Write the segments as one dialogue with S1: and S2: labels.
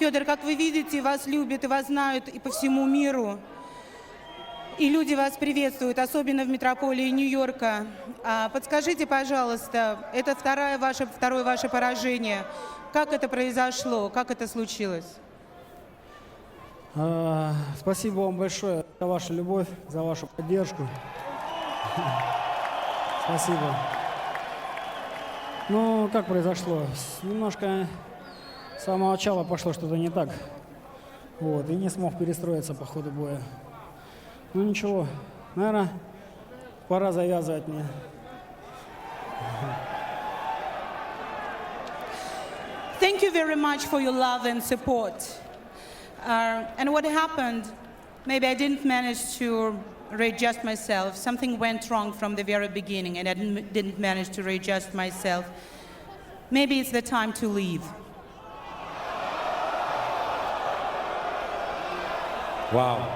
S1: Федор, как вы видите, вас любят и вас знают и по всему миру. И люди вас приветствуют, особенно в метрополии Нью-Йорка. Подскажите, пожалуйста, это второе ваше поражение. Как это произошло? Как это случилось?
S2: Спасибо вам большое за вашу любовь, за вашу поддержку. Спасибо. Ну, как произошло? Немножко с самого начала пошло что-то не так. Вот, и не смог перестроиться по ходу боя. Ну ничего, наверное, пора завязывать мне.
S1: Thank you very much for your love and support. And what happened, maybe I didn't manage to readjust myself. Something went wrong from the very beginning and I didn't manage to readjust myself. Maybe it's the time to leave.
S3: Wow.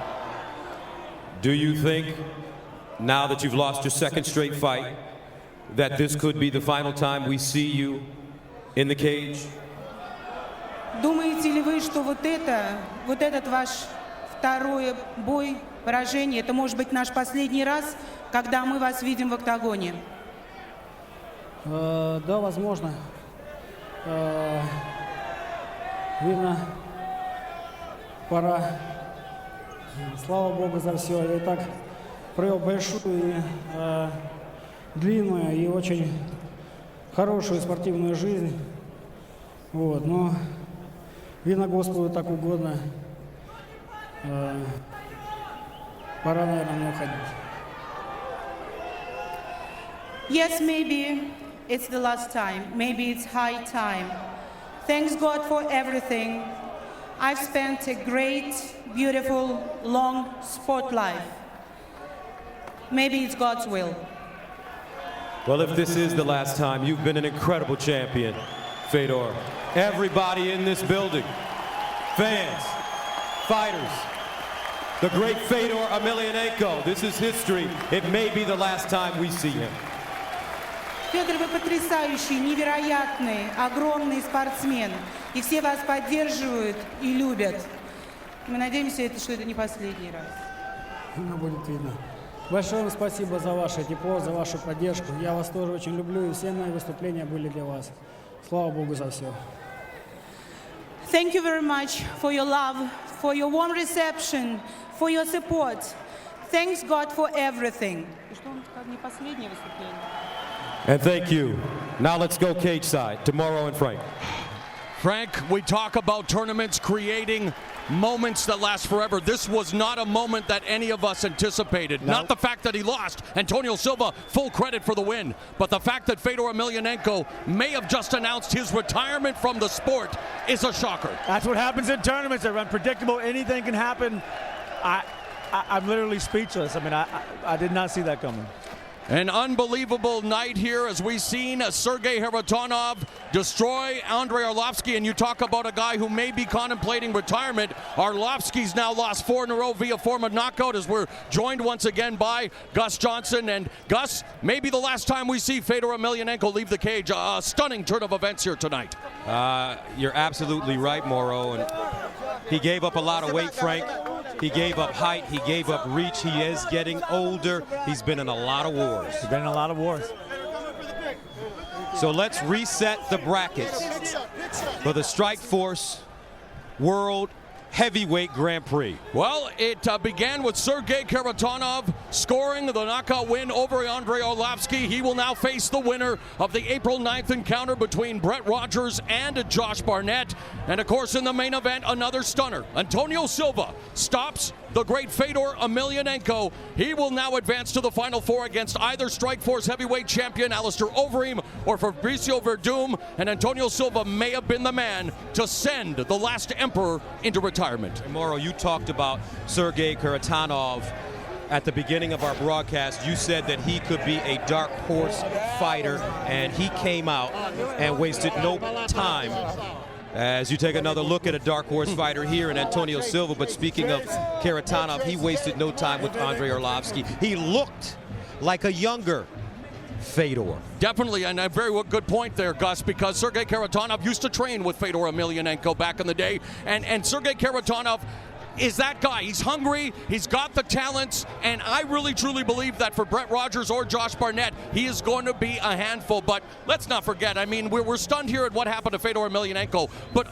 S3: Do you think, now that you've lost your second straight fight, that this could be the final time we see you in the cage?
S1: Думаете ли вы, что вот этот ваш второй бой, поражение, это может быть наш последний раз, когда мы вас видим в октагоне?
S2: Да, возможно. Видно, пора. Слава Богу за все. Я и так провел большую и длинную и очень хорошую спортивную жизнь. Вот, но видно, Господу так угодно. Пора, наверное, мне уходить.
S1: Yes, maybe it's the last time. Maybe it's high time. Thanks God for everything. I've spent a great, beautiful, long sport life. Maybe it's God's will.
S3: Well, if this is the last time, you've been an incredible champion, Fedor. Everybody in this building, fans, fighters, the great Fedor Emelianenko. This is history. It may be the last time we see him.
S1: Федор, вы потрясающий, невероятный, огромный спортсмен. И все вас поддерживают и любят. Мы надеемся, что это не последний раз.
S2: Ну, будет видно. Большое вам спасибо за ваше тепло, за вашу поддержку. Я вас тоже очень люблю, и все мои выступления были для вас. Слава Богу за все.
S1: Thank you very much for your love, for your warm reception, for your support. Thanks God for everything.
S3: And thank you. Now let's go cage side to Morrow and Frank.
S4: Frank, we talk about tournaments creating moments that last forever. This was not a moment that any of us anticipated.
S2: No.
S4: Not the fact that he lost. Antonio Silva, full credit for the win. But the fact that Fedor Emelianenko may have just announced his retirement from the sport is a shocker.
S5: That's what happens in tournaments. They're unpredictable. Anything can happen. I'm literally speechless. I mean, I did not see that coming.
S4: An unbelievable night here as we've seen Sergey Kharitonov destroy Andrei Arlovsky, and you talk about a guy who may be contemplating retirement. Arlovsky's now lost 4 in a row via form of knockout as we're joined once again by Gus Johnson. And Gus, maybe the last time we see Fedor Emelianenko leave the cage. A stunning turn of events here tonight.
S3: You're absolutely right, Morrow. And he gave up a lot of weight, Frank. He gave up height, he gave up reach, he is getting older. He's been in a lot of wars.
S5: He's been in a lot of wars.
S3: So let's reset the brackets for the Strikeforce World Heavyweight Grand Prix.
S4: Well, it began with Sergey Kharitonov scoring the knockout win over Andrei Arlovsky. He will now face the winner of the April 9th encounter between Brett Rogers and Josh Barnett. And of course, in the main event, another stunner. Antonio Silva stops the great Fedor Emelianenko. He will now advance to the Final Four against either Strikeforce heavyweight champion Alistair Overeem or Fabricio Verdum. And Antonio Silva may have been the man to send the last emperor into retirement.
S3: And Morrow, you talked about Sergey Kharitonov at the beginning of our broadcast. You said that he could be a dark horse fighter, and he came out and wasted no time. As you take another look at a dark horse fighter here in Antonio Silva, but speaking of Kharitonov, he wasted no time with Andrei Arlovsky. He looked like a younger Fedor.
S4: Definitely, and a very good point there, Gus, because Sergei Kharitonov used to train with Fedor Emelianenko back in the day, and Sergei Kharitonov is that guy. He's hungry, he's got the talents, and I really truly believe that for Brett Rogers or Josh Barnett, he is going to be a handful. But let's not forget, I mean, we're stunned here at what happened to Fedor Emelianenko, but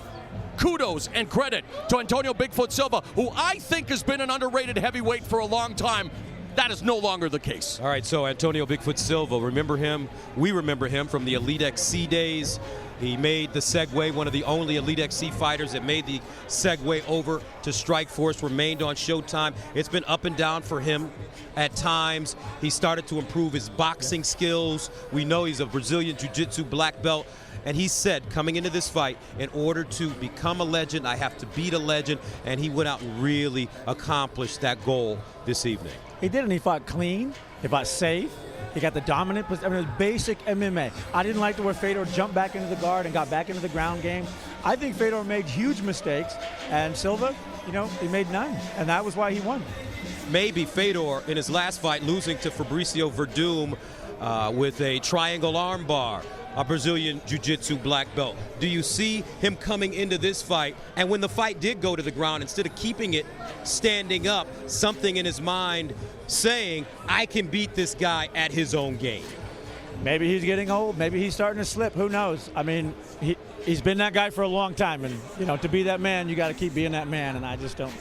S4: kudos and credit to Antonio Bigfoot Silva, who I think has been an underrated heavyweight for a long time. That is no longer the case.
S3: All right, so Antonio Bigfoot Silva, remember him? We remember him from the Elite XC days. He made the segue, one of the only Elite XC fighters that made the segue over to Strikeforce, remained on Showtime. It's been up and down for him at times. He started to improve his boxing skills. We know he's a Brazilian Jiu-Jitsu black belt. And he said, coming into this fight, in order to become a legend, I have to beat a legend. And he went out and really accomplished that goal this evening.
S5: He did, and he fought clean. He fought safe. He got the dominant position. I mean, it was basic MMA. I didn't like the way Fedor jumped back into the guard and got back into the ground game. I think Fedor made huge mistakes, and Silva, you know, he made none, and that was why he won.
S3: Maybe Fedor, in his last fight, losing to Fabricio Verdum with a triangle armbar, a Brazilian Jiu-Jitsu black belt. Do you see him coming into this fight, and when the fight did go to the ground, instead of keeping it standing up, something in his mind saying, I can beat this guy at his own game?
S5: Maybe he's getting old. Maybe he's starting to slip. Who knows? I mean, he's been that guy for a long time, and you know, to be that man, you got to keep being that man. And I just don't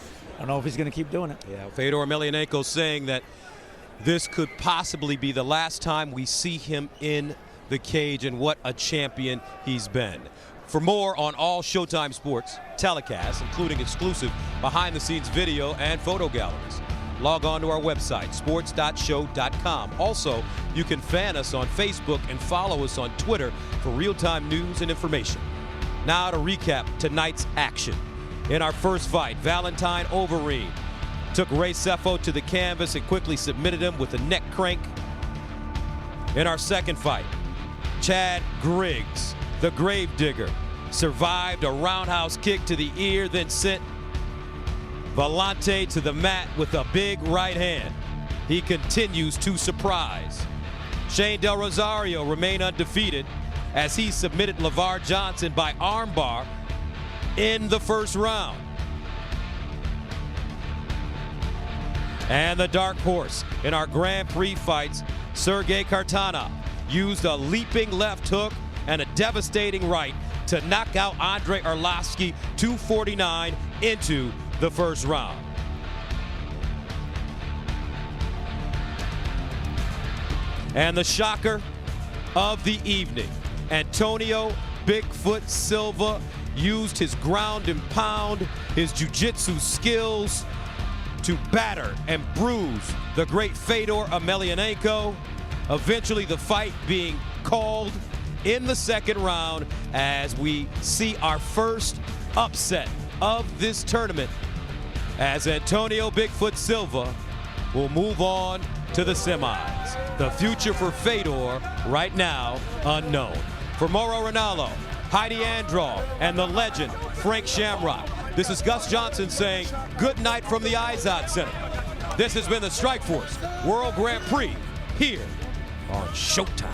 S5: know if he's going to keep doing it.
S3: Yeah, Fedor Emelianenko saying that this could possibly be the last time we see him in the cage, and what a champion he's been. For more on all Showtime Sports telecasts, including exclusive behind-the-scenes video and photo galleries, log on to our website, sports.show.com. Also, you can fan us on Facebook and follow us on Twitter for real-time news and information. Now to recap tonight's action. In our first fight, Valentine Overeem took Ray Sefo to the canvas and quickly submitted him with a neck crank. In our second fight, Chad Griggs, the Gravedigger, survived a roundhouse kick to the ear, then sent Vellante to the mat with a big right hand. He continues to surprise. Shane Del Rosario remained undefeated as he submitted LeVar Johnson by armbar in the first round. And the dark horse in our Grand Prix fights, Sergei Kharitonov, used a leaping left hook and a devastating right to knock out Andrei Arlovski 249 into the first round. And the shocker of the evening, Antonio Bigfoot Silva used his ground and pound, his jiu-jitsu skills to batter and bruise the great Fedor Emelianenko. Eventually the fight being called in the second round as we see our first upset of this tournament, as Antonio Bigfoot Silva will move on to the semis. The future for Fedor right now unknown. For Mauro Ranallo, Heidi Androl, and the legend Frank Shamrock, this is Gus Johnson saying good night from the Izod Center. This has been the Strikeforce World Grand Prix here on Showtime.